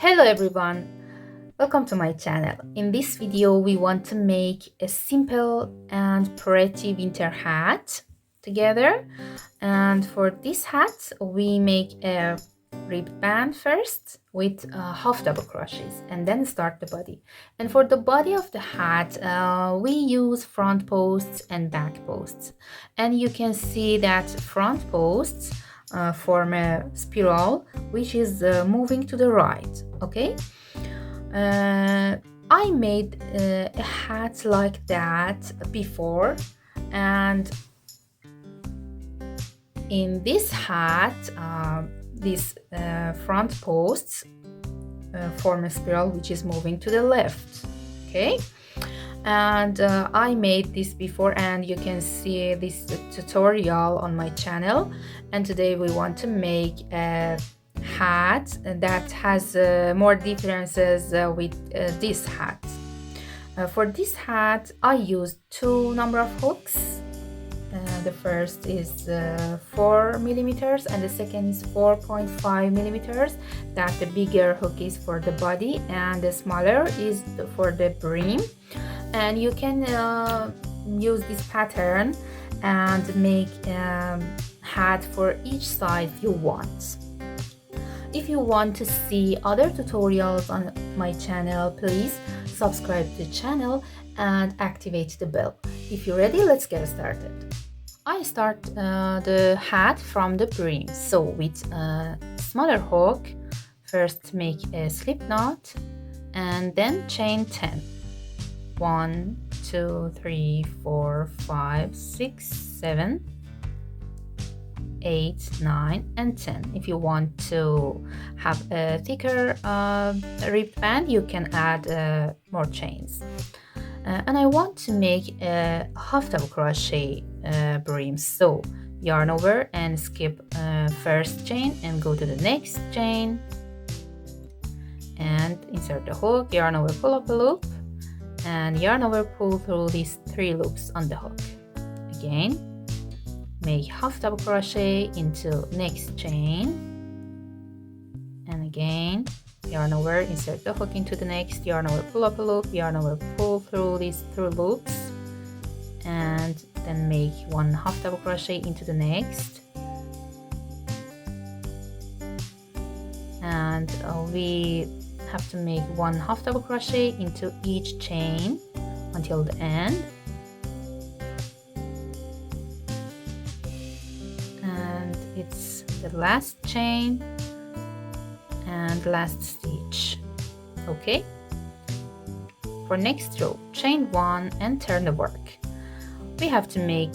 Hello everyone, welcome to my channel. In this video we want to make a simple and pretty winter hat together, and for this hat we make a ribbed band first with half double crochets and then start the body. And for the body of the hat we use front posts and back posts, and you can see that front posts form a spiral which is moving to the right. Okay, I made a hat like that before, and in this hat these front posts form a spiral which is moving to the left. Okay, and I made this before, and you can see this tutorial on my channel. And today we want to make a hat that has more differences with this hat. For this hat I used two number of hooks. The first is 4 millimeters and the second is 4.5 millimeters. That the bigger hook is for the body and the smaller is for the brim. And you can use this pattern and make a hat for each size you want. If you want to see other tutorials on my channel, please subscribe to the channel and activate the bell. If you're ready, let's get started. I start the hat from the brim. So with a smaller hook, first make a slip knot and then chain 10. 1, 2, 3, 4, 5, 6, 7, 8, 9 and 10. If you want to have a thicker ribbed band, you can add more chains. And I want to make a half double crochet brim. So yarn over and skip first chain and go to the next chain and insert the hook, yarn over, pull up a loop, and yarn over, pull through these 3 loops on the hook. Again, make half double crochet into next chain, and again yarn over, insert the hook into the next, yarn over, pull up a loop, yarn over, pull through these 3 loops, and then make 1 half double crochet into the next. And we have to make 1 half double crochet into each chain until the end. And it's the last chain and last stitch. Okay, for next row, chain 1 and turn the work. We have to make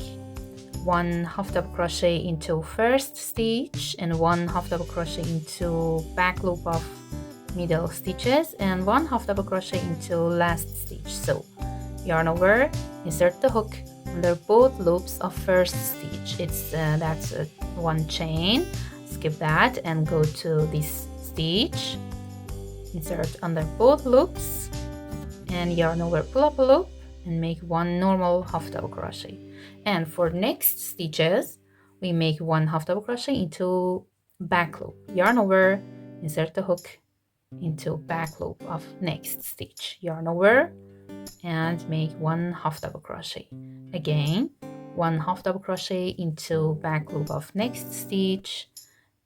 1 half double crochet into first stitch and 1 half double crochet into back loop of middle stitches and 1 half double crochet into last stitch. So yarn over, insert the hook under both loops of first stitch. It's that's 1 chain, skip that and go to this stitch, insert under both loops and yarn over, pull up a loop and make 1 normal half double crochet. And for next stitches we make 1 half double crochet into back loop, yarn over, insert the hook into back loop of next stitch, yarn over and make 1 half double crochet. Again, 1 half double crochet into back loop of next stitch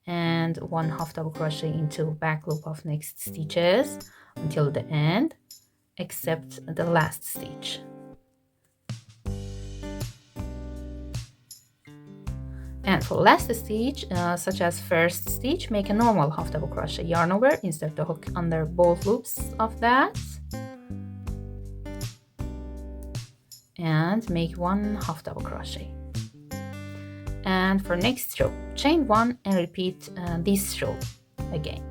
and 1 half double crochet into back loop of next stitches until the end, except the last stitch. And for last stitch, such as first stitch, make a normal half double crochet, yarn over, insert the hook under both loops of that and make 1 half double crochet. And for next row, chain 1 and repeat this row again.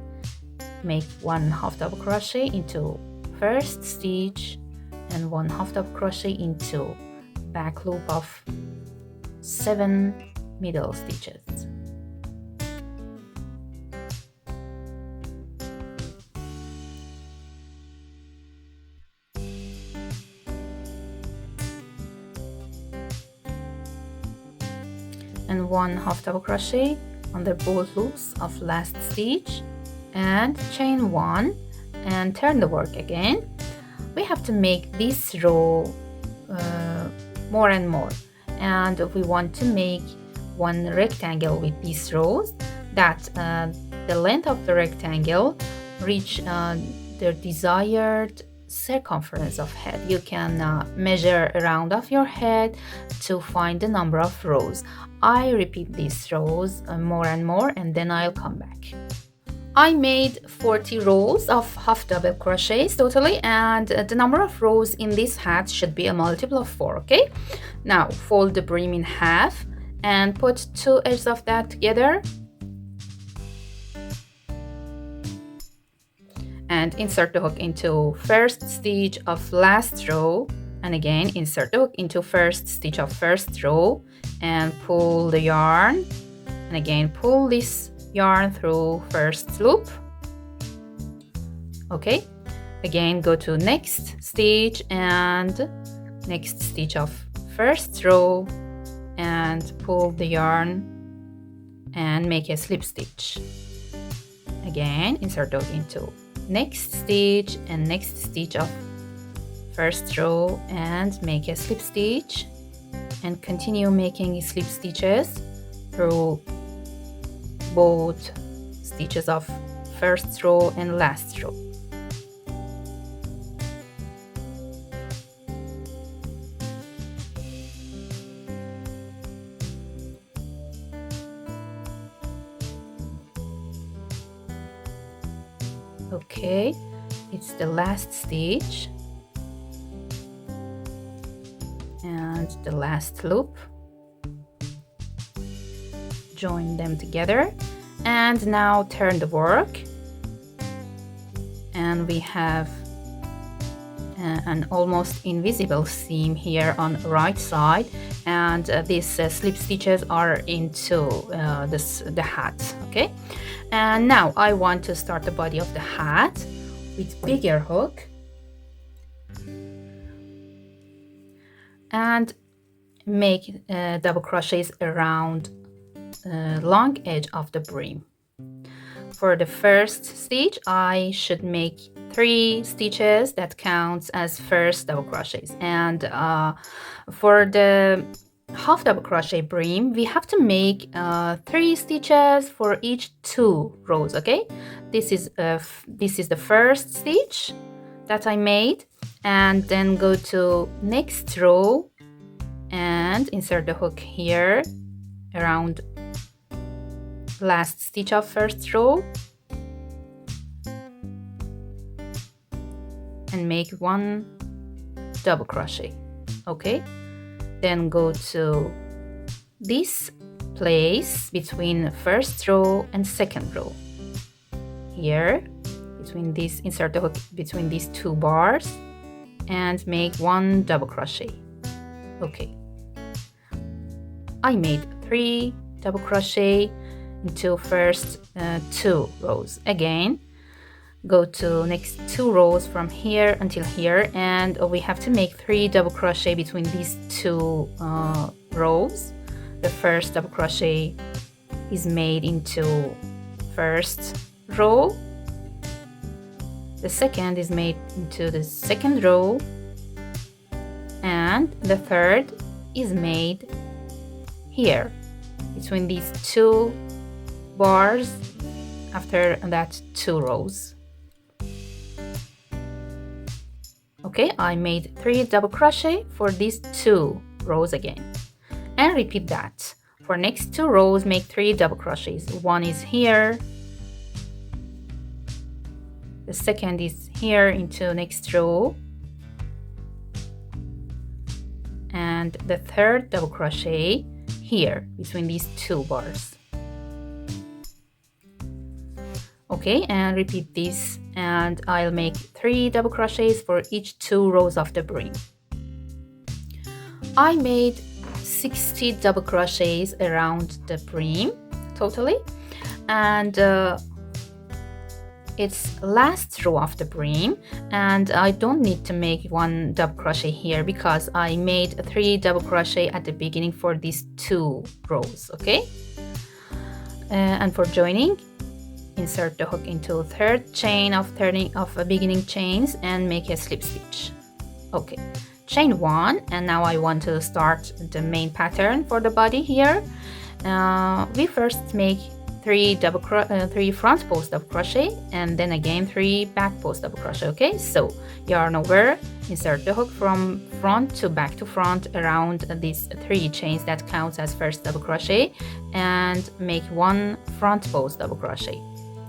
Make 1 half double crochet into first stitch and 1 half double crochet into back loop of 7 middle stitches. And 1 half double crochet under both loops of last stitch and chain 1 and turn the work again. We have to make this row more and more, and we want to make one rectangle with these rows that the length of the rectangle reach the desired circumference of head. You can measure around of your head to find the number of rows. I repeat these rows more and more, and then I'll come back. I made 40 rows of half double crochets totally, and the number of rows in this hat should be a multiple of 4, okay? Now fold the brim in half and put 2 edges of that together and insert the hook into first stitch of last row, and again insert the hook into first stitch of first row and pull the yarn, and again pull this yarn through first loop. Okay, again go to next stitch and next stitch of first row and pull the yarn and make a slip stitch. Again insert the hook into next stitch and next stitch of first row and make a slip stitch, and continue making slip stitches through both stitches of first row and last row. Okay, it's the last stitch and the last loop. Join them together, and now turn the work, and we have an almost invisible seam here on the right side, and these slip stitches are into the hat. Okay, and now I want to start the body of the hat with bigger hook and make double crochets around long edge of the brim. For the first stitch I should make 3 stitches that counts as first double crochets, and for the half double crochet brim we have to make 3 stitches for each 2 rows. Okay, this is the first stitch that I made, and then go to next row and insert the hook here around last stitch of first row and make 1 double crochet. Okay, then go to this place between first row and second row. Here between this, insert the hook between these 2 bars and make 1 double crochet. Okay, I made 3 double crochet into first 2 rows. Again go to next 2 rows from here until here, and we have to make 3 double crochet between these 2 rows. The first double crochet is made into first row, the second is made into the second row, and the third is made here between these 2 bars after that 2 rows. Okay, I made 3 double crochet for these 2 rows again, and repeat that for next 2 rows. Make 3 double crochets. 1 is here, the second is here into next row, and the third double crochet here between these 2 bars. Okay, and repeat this, and I'll make 3 double crochets for each 2 rows of the brim. I made 60 double crochets around the brim totally, and it's last row of the brim, and I don't need to make 1 double crochet here because I made 3 double crochet at the beginning for these 2 rows. Okay, and for joining insert the hook into third chain of beginning chains and make a slip stitch. Okay, chain 1, and now I want to start the main pattern for the body here. We first make 3 front post double crochet and then again 3 back post double crochet. Okay, so yarn over, insert the hook from front to back to front around these 3 chains that counts as first double crochet, and make 1 front post double crochet.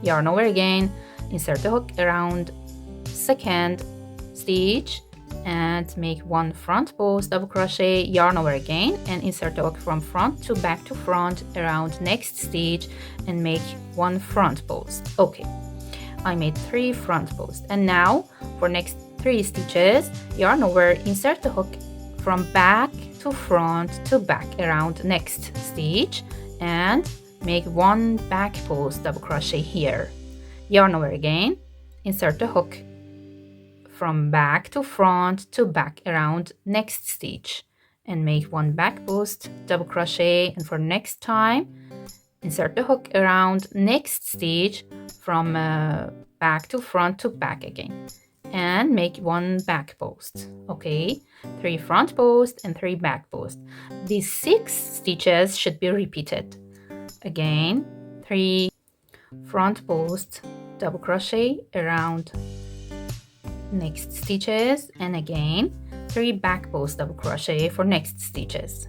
Yarn over again, insert the hook around second stitch and make 1 front post double crochet, yarn over again, and insert the hook from front to back to front around next stitch and make 1 front post. Okay, I made 3 front posts, and now for next 3 stitches, yarn over, insert the hook from back to front to back around next stitch and make 1 back post double crochet here. Yarn over again, insert the hook from back to front to back around next stitch and make 1 back post double crochet, and for next time insert the hook around next stitch from back to front to back again and make 1 back post. Okay, 3 front post and 3 back post. These 6 stitches should be repeated. Again, 3 front post double crochet around next stitches, and again 3 back post double crochet for next stitches.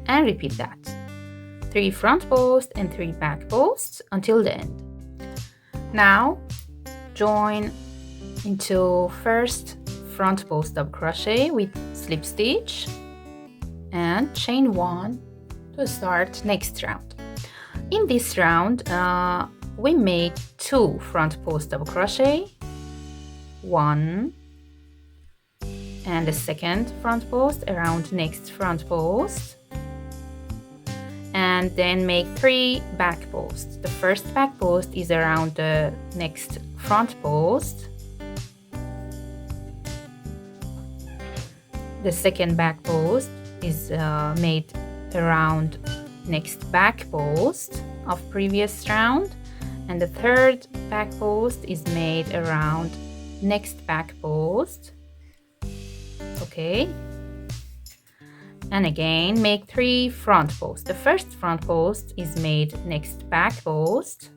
And repeat that. 3 front posts and 3 back posts until the end. Now join into first front post double crochet with slip stitch and chain 1 to start next round. In this round, we made 2 front post double crochet, 1, and the second front post around next front post, and then make 3 back posts. The first back post is around the next front post. The second back post is made around next back post of previous round, and the third back post is made around next back post. Okay, and again make 3 front posts. The first front post is made next back post,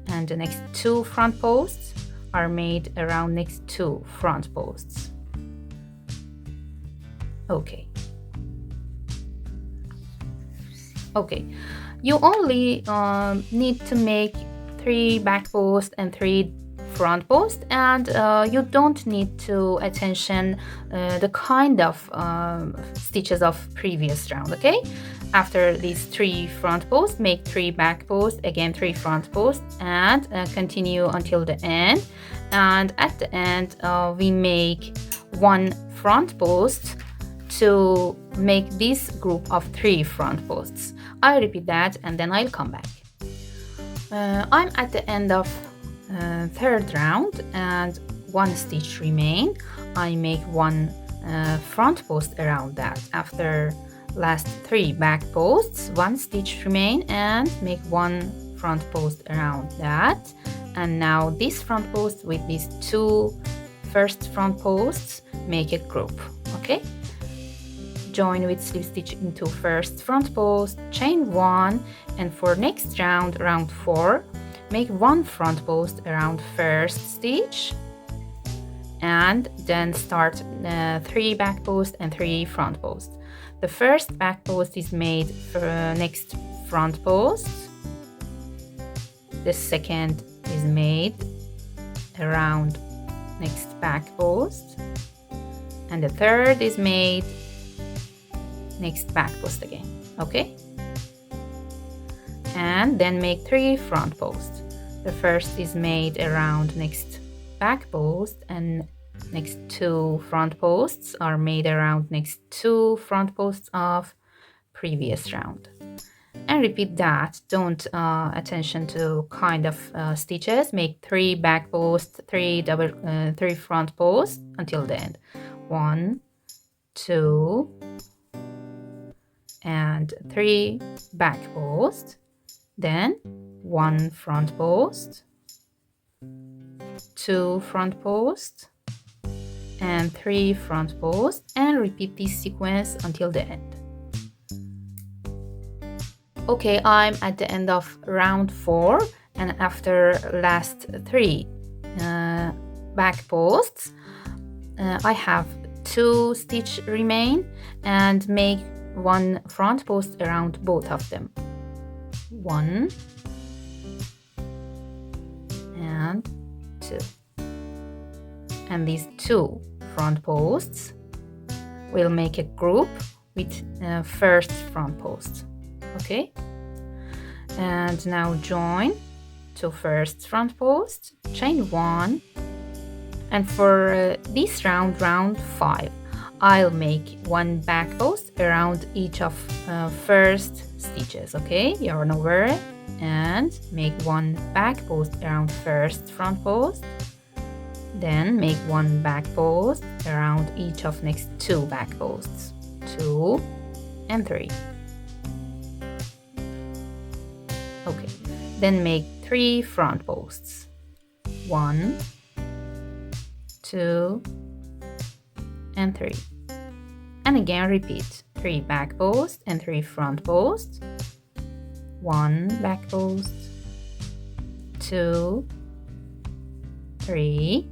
and the next 2 front posts are made around next 2 front posts. Okay. Okay, you only need to make 3 back posts and 3 front posts, and you don't need to attention the kind of stitches of previous round. Okay, after these 3 front posts, make 3 back posts, again 3 front posts, and continue until the end. And at the end, we make 1 front post to make this group of 3 front posts. I'll repeat that and then I'll come back. I'm at the end of third round and 1 stitch remain. I make 1 front post around that. After last 3 back posts, 1 stitch remain and make 1 front post around that. And now this front post with these 2 first front posts make a group. Okay, join with slip stitch into first front post, chain 1, and for next round, round 4, make 1 front post around first stitch, and then start 3 back posts and 3 front posts. The first back post is made for next front post, the second is made around next back post, and the third is made next back post again. Okay, and then make 3 front posts. The first is made around next back post, and next 2 front posts are made around next 2 front posts of previous round. and repeat that. Don't attention to kind of stitches. Make 3 back posts, 3 front posts until the end. 1, 2, and 3 back posts, then 1 front post, 2 front posts, and 3 front posts, and repeat this sequence until the end. Okay, I'm at the end of round 4, and after last 3 back posts, I have 2 stitch remain, and make 1 front post around both of them. 1 and 2. And these 2 front posts will make a group with first front post. Okay, and now join to first front post, chain 1, and for this round 5, I'll make 1 back post around each of first stitches. Okay, yarn over and make 1 back post around first front post, then make 1 back post around each of next 2 back posts, 2 and 3. Okay, then make 3 front posts, 1, 2, and 3. And again repeat 3 back posts and 3 front posts, 1 back post, 2, 3,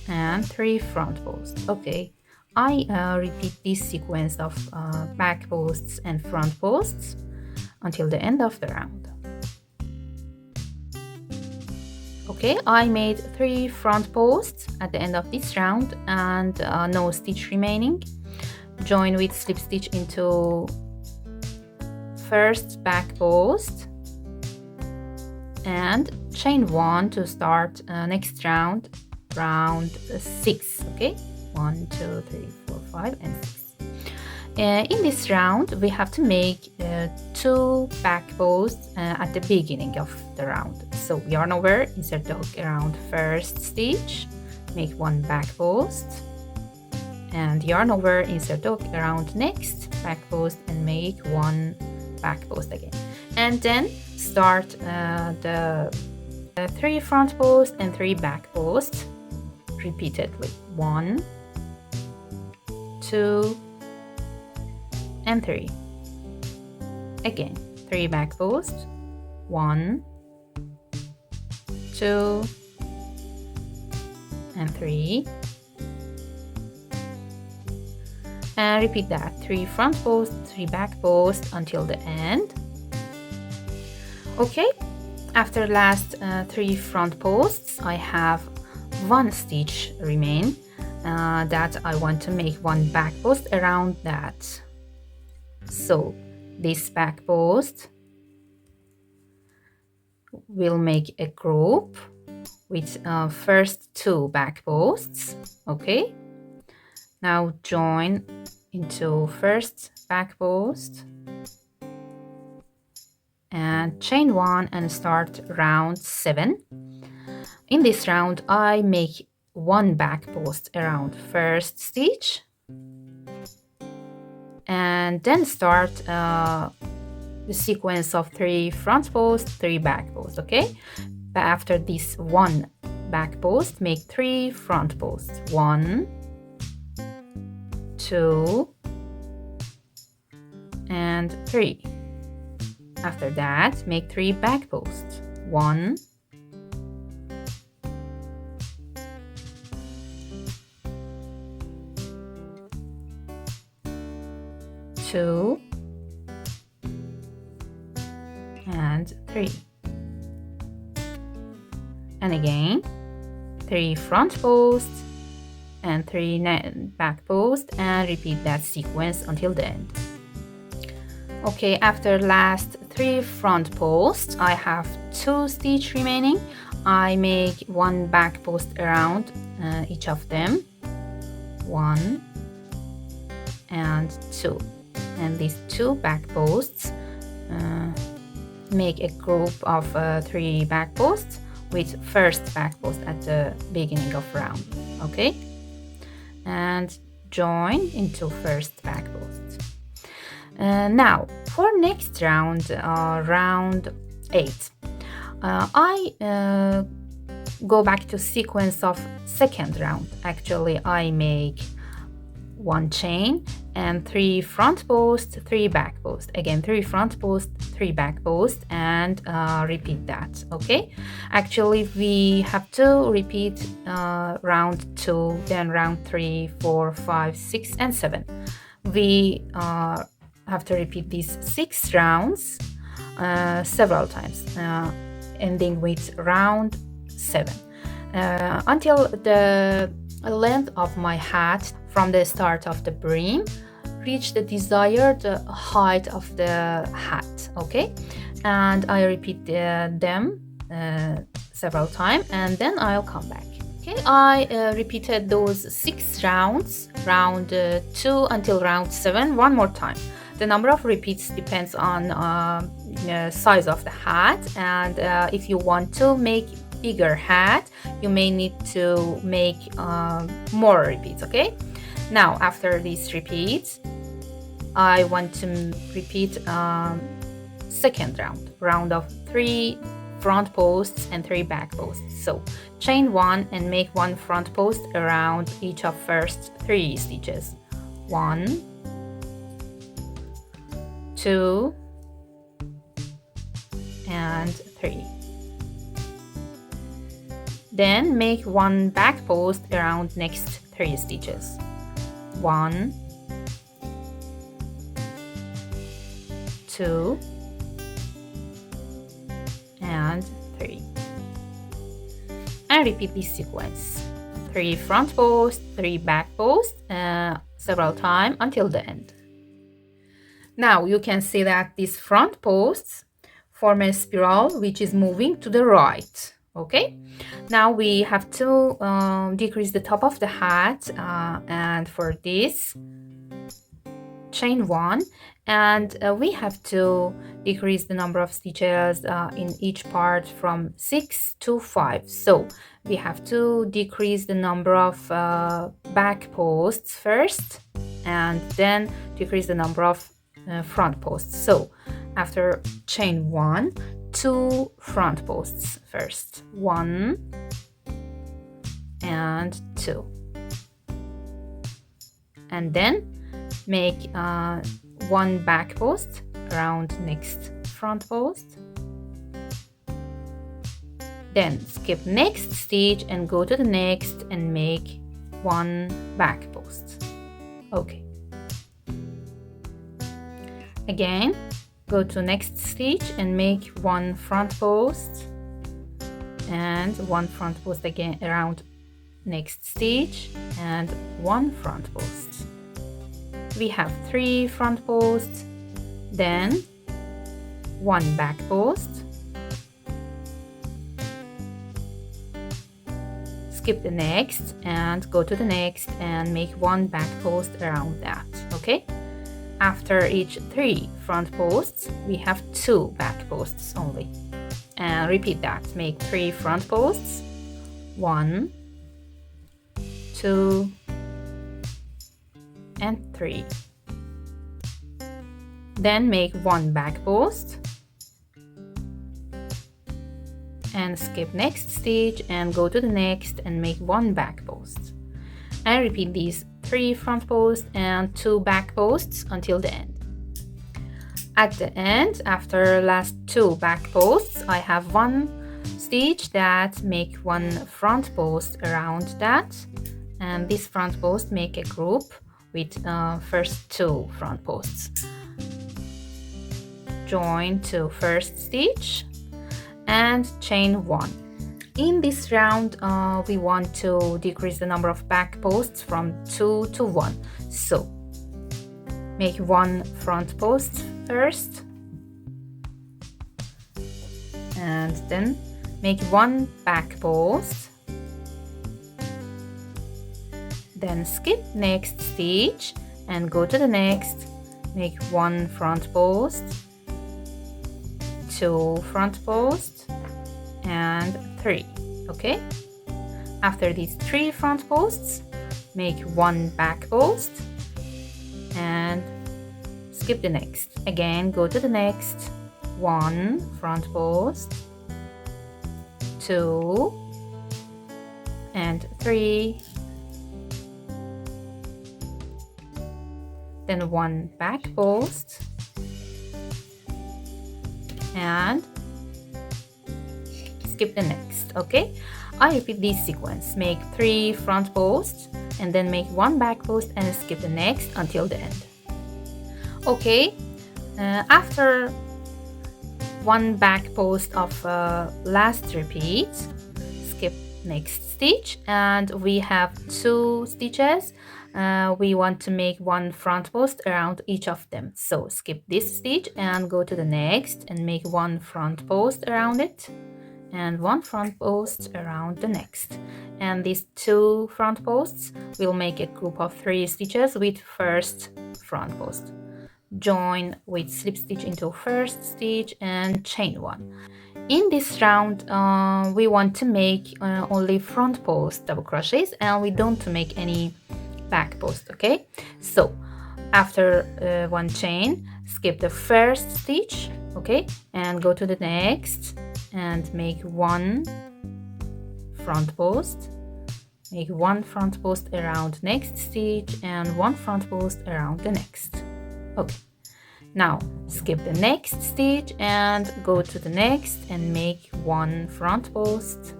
and 3 front posts. Okay, I repeat this sequence of back posts and front posts until the end of the round. Okay, I made 3 front posts at the end of this round, and no stitch remaining. Join with slip stitch into first back post and chain 1 to start next round 6. Okay, 1, 2, 3, 4, 5, and 6. In this round we have to make 2 back posts at the beginning of the round. So yarn over, insert the hook around first stitch, make 1 back post, and yarn over, insert the hook around next back post, and make 1 back post again. And then start the 3 front posts and 3 back posts repeatedly. 1, 2, and 3. Again, 3 back posts, 1, 2, and 3. And repeat that, 3 front posts, 3 back posts until the end. Okay, after last 3 front posts, I have 1 stitch remain that I want to make 1 back post around that. So this back post will make a group with first 2 back posts. Okay, now join into first back post and chain 1 and start round 7. In this round I make 1 back post around first stitch and then start the sequence of 3 front posts, 3 back posts. Okay, but after this 1 back post, make 3 front posts, 1, 2, and 3. After that, make 3 back posts, 1, 2, and 3. And again, 3 front posts and 3 back posts, and repeat that sequence until the end. Okay, after last 3 front posts, I have 2 stitch remaining. I make 1 back post around each of them, 1 and 2, and these 2 back posts make a group of 3 back posts with first back post at the beginning of round. Okay, and join into first back post. Now for next round, round 8, I go back to sequence of second round. Actually, I make 1 chain and 3 front posts, 3 back posts, again 3 front posts, 3 back posts, and repeat that. Okay, actually we have to repeat round 2, then round 3, 4, 5, 6 and 7. We have to repeat these 6 rounds several times, ending with round 7 until the length of my hat from the start of the brim reach the desired height of the hat. Okay, and I repeat them several times, and then I'll come back. Okay, I repeated those 6 rounds, round 2 until round 7, one more time. The number of repeats depends on size of the hat, and if you want to make bigger hat, you may need to make more repeats. Okay, now after these repeats, I want to repeat second round of 3 front posts and 3 back posts. So chain 1 and make 1 front post around each of first 3 stitches. 1, 2 and 3. Then make 1 back post around next 3 stitches. 1, 2 and 3, and repeat this sequence. 3 front posts, 3 back posts, several times until the end. Now you can see that these front posts form a spiral which is moving to the right. Okay, now we have to decrease the top of the hat, and for this, chain 1, and we have to decrease the number of stitches in each part from 6 to 5. So we have to decrease the number of back posts first, and then decrease the number of front posts. So after chain 1, 2 front posts first, 1 and 2, and then make 1 back post around next front post, then skip next stitch and go to the next and make 1 back post. Okay, again go to next stitch and make 1 front post and 1 front post again around next stitch and 1 front post. We have 3 front posts, then 1 back post, skip the next and go to the next and make 1 back post around that. Okay, after each 3 front posts we have 2 back posts only, and repeat that. Make 3 front posts, 1, 2 and 3, then make 1 back post and skip next stitch and go to the next and make 1 back post, and repeat these 3 front posts and 2 back posts until the end. At the end, after last 2 back posts, I have 1 stitch that make 1 front post around that, and this front post make a group with first 2 front posts. Join to first stitch and chain 1. In this round, we want to decrease the number of back posts from 2 to 1. So make 1 front post first, and then make 1 back post, then skip next stitch and go to the next. Make 1 front post, 2 front posts, and 3. Okay, after these 3 front posts, make 1 back post and skip the next. Again, go to the next. 1 front post, 2 and 3, then 1 back post and skip the next. Okay, I repeat this sequence. Make 3 front posts and then make 1 back post and skip the next until the end. Okay, after 1 back post of last repeat, skip next stitch, and we have 2 stitches. We want to make 1 front post around each of them, so skip this stitch and go to the next and make 1 front post around it and 1 front post around the next, and these 2 front posts will make a group of 3 stitches with first front post. Join with slip stitch into first stitch and chain 1. In this round we want to make only front post double crochets, and we don't make any back post. Okay, so after 1 chain, skip the first stitch, okay, and go to the next and make 1 front post, make 1 front post around next stitch and 1 front post around the next. Okay, now skip the next stitch and go to the next and make 1 front post,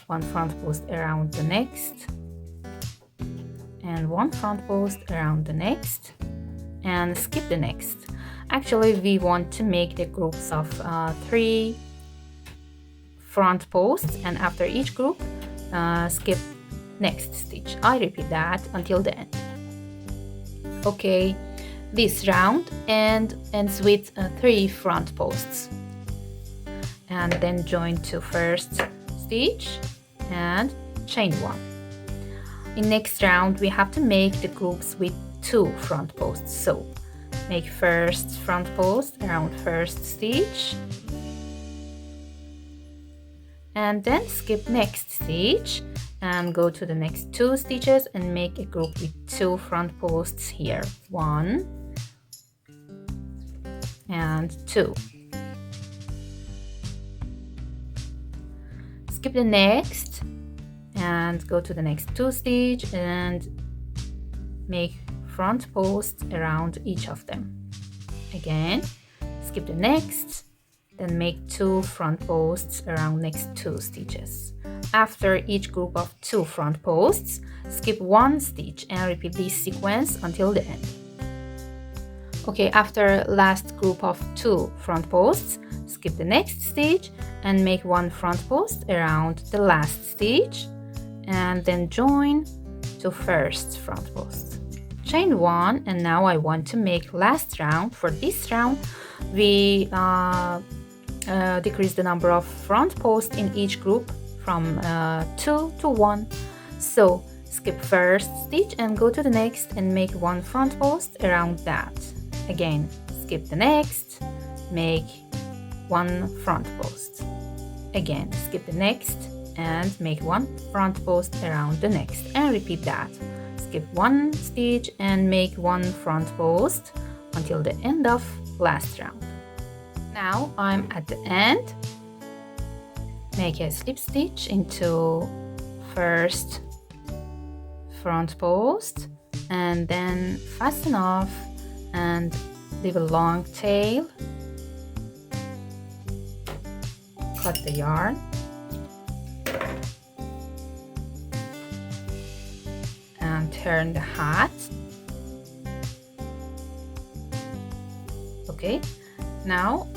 1 front post around the next and 1 front post around the next, and skip the next. Actually, we want to make the groups of 3 front posts, and after each group skip next stitch. I repeat that until the end. Okay, this round ends with 3 front posts, and then join to first stitch and chain 1. In next round we have to make the groups with 2 front posts, so make first front post around first stitch and then skip next stitch and go to the next 2 stitches and make a group with 2 front posts here, 1 and 2. Skip the next and go to the next 2 stitch and make front posts around each of them. Again, skip the next, then make 2 front posts around next 2 stitches. After each group of 2 front posts, skip 1 stitch and repeat this sequence until the end. Okay, after last group of 2 front posts, skip the next stitch and make 1 front post around the last stitch and then join to first front post. Chain 1, and now I want to make last round. For this round, we decrease the number of front posts in each group from 2 to 1. So skip first stitch and go to the next and make 1 front post around that. Again, skip the next, make 1 front post. Again, skip the next and make 1 front post around the next, and repeat that. Skip 1 stitch and make 1 front post until the end of last round. Now I'm at the end. Make a slip stitch into first front post and then fasten off and leave a long tail. Cut the yarn and turn the hat. Okay, now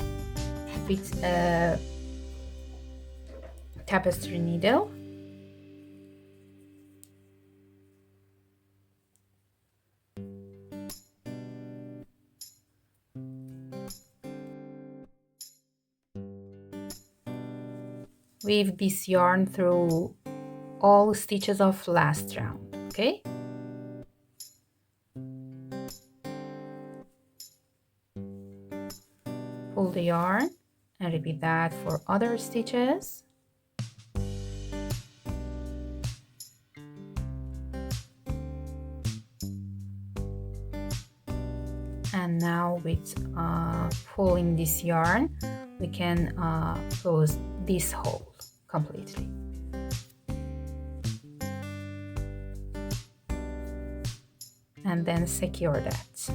with a tapestry needle weave this yarn through all stitches of last round. Okay. Pull the yarn and repeat that for other stitches. And now with pulling this yarn, we can close this hole completely. And then secure that.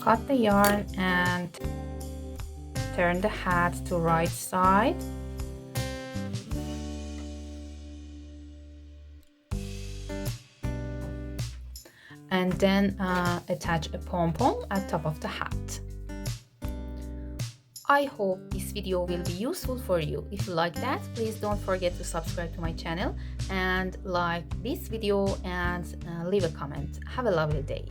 Cut the yarn and turn the hat to right side. And then attach a pom-pom at top of the hat. I hope this video will be useful for you. If you like that, please don't forget to subscribe to my channel and like this video and leave a comment. Have a lovely day.